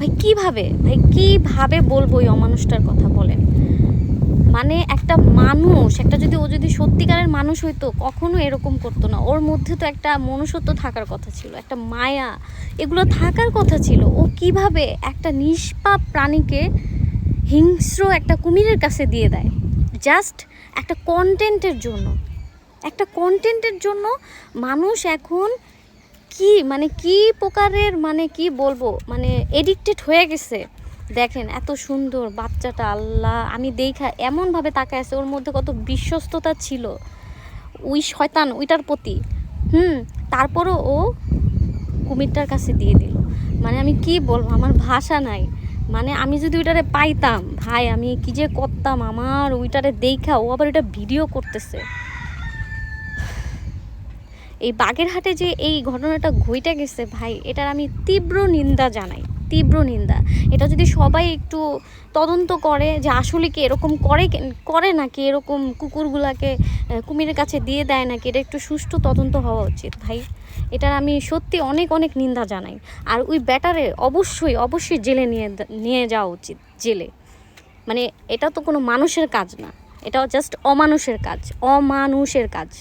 ভাই কিভাবে বলবো ওই অমানুষটার কথা বলেন? মানে একটা মানুষ, ও যদি সত্যিকারের মানুষ হইতো কখনো এরকম করতো না। ওর মধ্যে তো একটা মনুষ্যত্ব থাকার কথা ছিল, একটা মায়া, এগুলো থাকার কথা ছিল। ও কিভাবে একটা নিষ্পাপ প্রাণীকে হিংস্র একটা কুমিরের কাছে দিয়ে দেয় জাস্ট একটা কন্টেন্টের জন্য। মানুষ এখন কি প্রকারের, কি বলবো, এডিক্টেড হয়ে গেছে। দেখেন এত সুন্দর বাচ্চাটা, আল্লাহ, আমি দেখা এমনভাবে তাকায় আছে, ওর মধ্যে কত বিশ্বস্ততা ছিল ওই শয়তান ওইটার প্রতি। তারপরও ও কুমিরটার কাছে দিয়ে দিল। আমি কি বলবো, আমার ভাষা নাই। আমি যদি ওইটারে পাইতাম ভাই, আমি কি যে করতাম। আমার ওইটারে দেখা, ও আবার এটা ভিডিও করতেছে। এই বাগেরহাটে যে এই ঘটনাটা ঘটে গেছে ভাই, এটার আমি তীব্র নিন্দা জানাই, তীব্র নিন্দা। এটা যদি সবাই একটু তদন্ত করে যে আসলে কি এরকম করে নাকি, এরকম কুকুরগুলাকে কুমিরের কাছে দিয়ে দেয় নাকি, এটা একটু সুষ্ঠু তদন্ত হওয়া উচিত ভাই। এটার আমি সত্যি অনেক অনেক নিন্দা জানাই। আর ওই ব্যাটারে অবশ্যই জেলে নিয়ে যাওয়া উচিত, জেলে। এটা তো কোনো মানুষের কাজ না, এটাও জাস্ট অমানুষের কাজ।